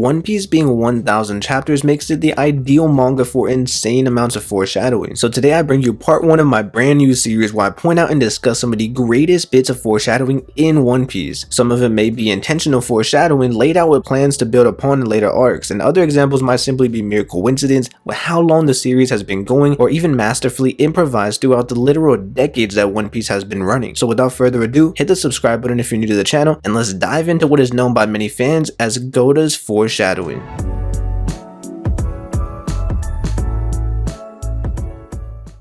One Piece being 1000 chapters makes it the ideal manga for insane amounts of foreshadowing. So today I bring you part 1 of my brand new series where I point out and discuss some of the greatest bits of foreshadowing in One Piece. Some of it may be intentional foreshadowing laid out with plans to build upon in later arcs, and other examples might simply be mere coincidence with how long the series has been going, or even masterfully improvised throughout the literal decades that One Piece has been running. So without further ado, hit the subscribe button if you're new to the channel, and let's dive into what is known by many fans as Goda's Foreshadowing.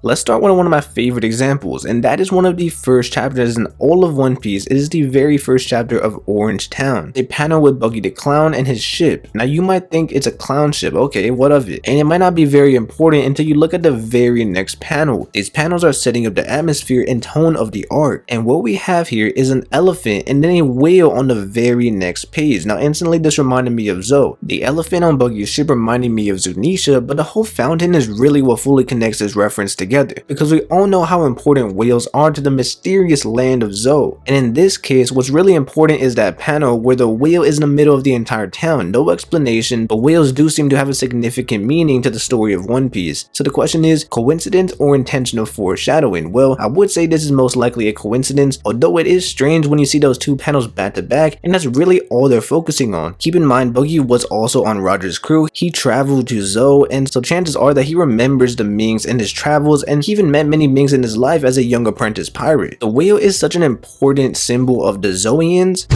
Let's start with one of my favorite examples, and that is one of the first chapters in all of One Piece. It is the very first chapter of Orangetown. They panel with Buggy the Clown and his ship. Now you might think it's a clown ship, okay, what of it? And it might not be very important until you look at the very next panel. These panels are setting up the atmosphere and tone of the arc, and what we have here is an elephant and then a whale on the very next page. Now instantly this reminded me of Zoro. The elephant on Buggy's ship reminded me of Zunisha, but the whole fountain is really what fully connects this reference together, because we all know how important whales are to the mysterious land of Zoro. And in this case, what's really important is that panel where the whale is in the middle of the entire town. No explanation, but whales do seem to have a significant meaning to the story of One Piece. So the question is, coincidence or intentional foreshadowing? Well, I would say this is most likely a coincidence, although it is strange when you see those two panels back to back, and that's really all they're focusing on. Keep in mind, Buggy was also on Roger's crew. He traveled to Zoro, and so chances are that he remembers the Minks in his travels, and he even met many Minks in his life as a young apprentice pirate. The whale is such an important symbol of the Zoians.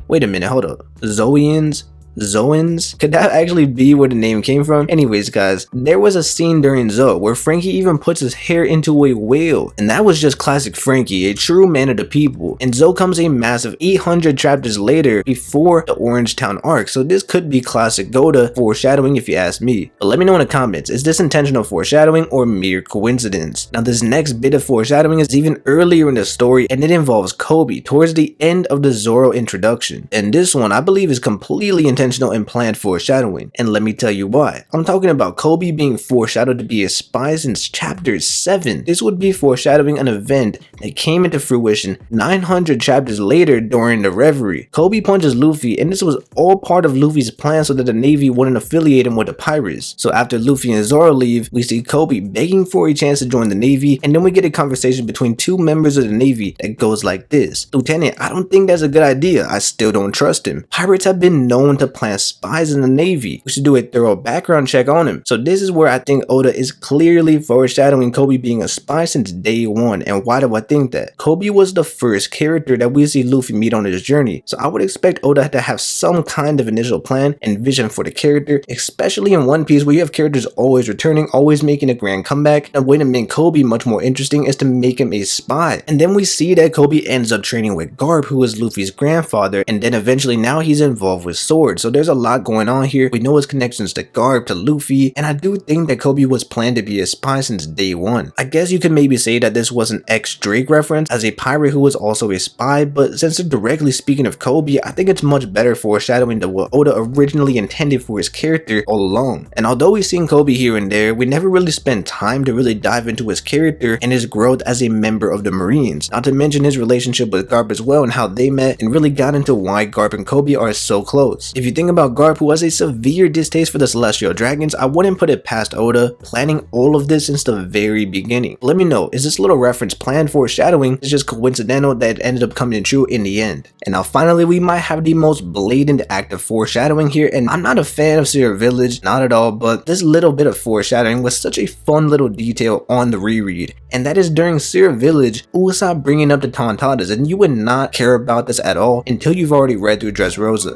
Wait a minute, hold up. Zoans? Could that actually be where the name came from? Anyways guys, there was a scene during Zoro where Frankie even puts his hair into a whale, and that was just classic Frankie, a true man of the people. And Zoro comes a massive 800 chapters later before the Orangetown arc, so this could be classic Goda foreshadowing if you ask me. But let me know in the comments, is this intentional foreshadowing or mere coincidence? Now this next bit of foreshadowing is even earlier in the story, and it involves Coby towards the end of the Zoro introduction. And this one I believe is completely intentional and planned foreshadowing, and let me tell you why. I'm talking about Coby being foreshadowed to be a spy since chapter 7. This would be foreshadowing an event that came into fruition 900 chapters later during the Reverie. Coby punches Luffy, and this was all part of Luffy's plan so that the Navy wouldn't affiliate him with the pirates. So after Luffy and Zoro leave, we see Coby begging for a chance to join the Navy, and then we get a conversation between two members of the Navy that goes like this: "Lieutenant, I don't think that's a good idea. I still don't trust him. Pirates have been known to plant spies in the Navy. We should do a thorough background check on him." So this is where I think Oda is clearly foreshadowing Coby being a spy since day one. And why do I think that? Coby was the first character that we see Luffy meet on his journey, so I would expect Oda to have some kind of initial plan and vision for the character, especially in One Piece where you have characters always returning, always making a grand comeback. A way to make Coby much more interesting is to make him a spy. And then we see that Coby ends up training with Garp, who is Luffy's grandfather, and then eventually now he's involved with swords. So there's a lot going on here. We know his connections to Garp, to Luffy, and I do think that Coby was planned to be a spy since day one. I guess you could maybe say that this was an ex-Drake reference as a pirate who was also a spy, but since they're directly speaking of Coby, I think it's much better foreshadowing to what Oda originally intended for his character all along. And although we've seen Coby here and there, we never really spent time to really dive into his character and his growth as a member of the Marines, not to mention his relationship with Garp as well and how they met, and really got into why Garp and Coby are so close. If you think about Garp, who has a severe distaste for the celestial dragons, I wouldn't put it past Oda planning all of this since the very beginning. Let me know, is this little reference planned foreshadowing? It's just coincidental that it ended up coming true in the end. And now finally we might have the most blatant act of foreshadowing here, and I'm not a fan of Syrup Village, not at all, but this little bit of foreshadowing was such a fun little detail on the reread, and that is during Syrup Village, Usopp bringing up the Tontatas, and you would not care about this at all until you've already read through Dressrosa.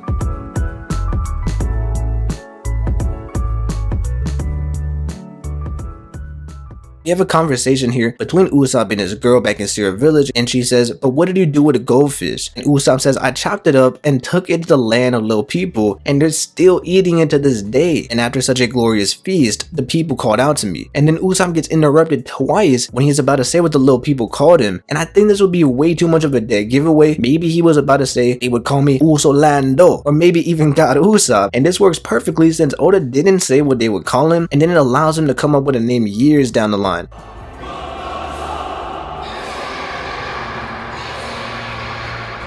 We have a conversation here between Usopp and his girl back in Syrup Village, and she says, "But what did you do with the goldfish?" And Usopp says, "I chopped it up and took it to the land of little people, and they're still eating it to this day. And after such a glorious feast, the people called out to me." And then Usopp gets interrupted twice when he's about to say what the little people called him. And I think this would be way too much of a dead giveaway. Maybe he was about to say they would call me Usolando, or maybe even God Usopp. And this works perfectly since Oda didn't say what they would call him, and then it allows him to come up with a name years down the line.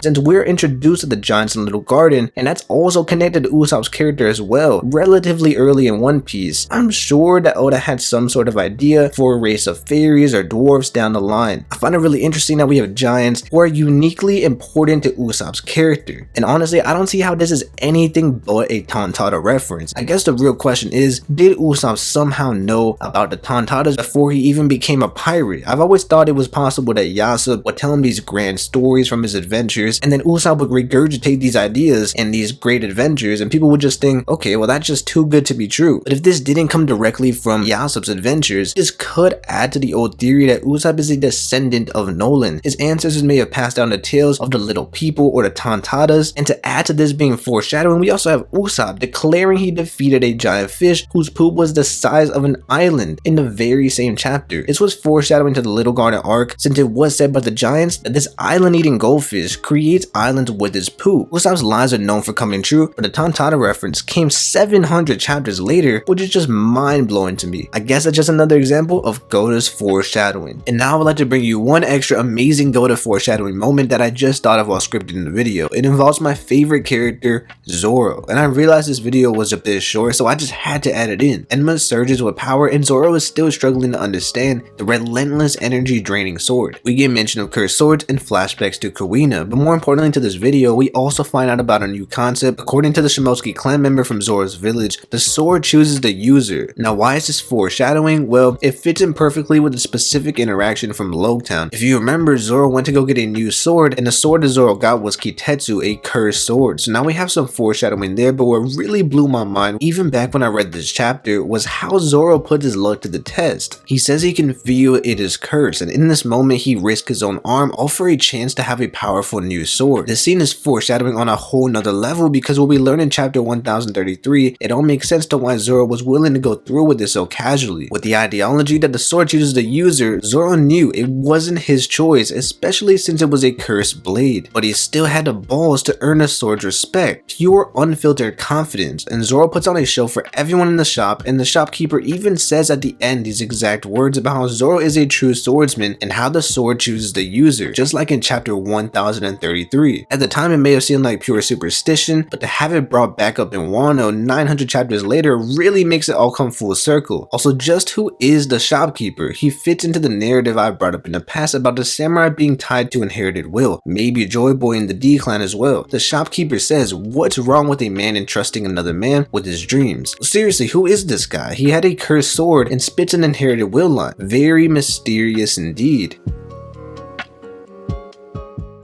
since we're introduced to the giants in Little Garden, and that's also connected to Usopp's character as well, relatively early in One Piece. I'm sure that Oda had some sort of idea for a race of fairies or dwarves down the line. I find it really interesting that we have giants who are uniquely important to Usopp's character, and honestly I don't see how this is anything but a Tontatta reference. I guess the real question is, did Usopp somehow know about the Tontattas before he even became a pirate? I've always thought it was possible that Usopp would tell him these grand stories from his adventures, and then Usopp would regurgitate these ideas and these great adventures, and people would just think, okay, well that's just too good to be true. But if this didn't come directly from Usopp's adventures, this could add to the old theory that Usopp is a descendant of Nolan. His ancestors may have passed down the tales of the little people or the Tontattas, and to add to this being foreshadowing, we also have Usopp declaring he defeated a giant fish whose poop was the size of an island in the very same chapter. This was foreshadowing to the Little Garden arc, since it was said by the giants that this island-eating goldfish creates islands with its poop. Usopp's lies are known for coming true, but the Tontatta reference came 700 chapters later, which is just mind-blowing to me. I guess that's just another example of Goda's foreshadowing. And now I would like to bring you one extra amazing Goda foreshadowing moment that I just thought of while scripting the video. It involves my favorite character, Zoro, and I realized this video was a bit short, so I just had to add it in. Enma surges with power, and Zoro is still struggling to understand the relentless energy draining sword. We get mention of cursed swords and flashbacks to Kuina, but more importantly to this video, we also find out about a new concept. According to the Shimosuke clan member from Zoro's village, the sword chooses the user. Now why is this foreshadowing? Well, it fits in perfectly with a specific interaction from Loguetown. If you remember, Zoro went to go get a new sword, and the sword that Zoro got was Kitetsu, a cursed sword. So now we have some foreshadowing there, but what really blew my mind, even back when I read this chapter, was how Zoro put his luck to the test. He says he can feel it is cursed, and in this moment he risked his own arm all for a chance to have a powerful new sword. This scene is foreshadowing on a whole nother level, because what we learn in chapter 1033, it all makes sense to why Zoro was willing to go through with this so casually. With the ideology that the sword chooses the user, Zoro knew it wasn't his choice, especially since it was a cursed blade, but he still had the balls to earn the sword's respect. Pure unfiltered confidence, and Zoro puts on a show for everyone in the shop, and the shopkeeper even says at the end these exact words about how Zoro is a true swordsman and how the sword chooses the user, just like in chapter 1033. At the time it may have seemed like pure superstition, but to have it brought back up in Wano 900 chapters later really makes it all come full circle. Also, just who is the shopkeeper? He fits into the narrative I brought up in the past about the samurai being tied to inherited will, maybe Joy Boy in the D clan as well. The shopkeeper says, what's wrong with a man entrusting another man with his dreams? Seriously, who is this guy? He had a cursed sword and spits an inherited will line. Very mysterious indeed.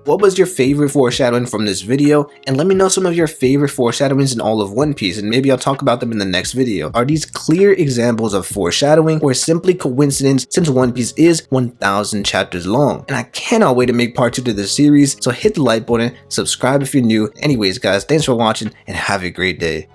What was your favorite foreshadowing from this video? And let me know some of your favorite foreshadowings in all of One Piece, and maybe I'll talk about them in the next video. Are these clear examples of foreshadowing, or simply coincidence since One Piece is 1000 chapters long? And I cannot wait to make part 2 to this series, so hit the like button, subscribe if you're new. Anyways guys, thanks for watching and have a great day.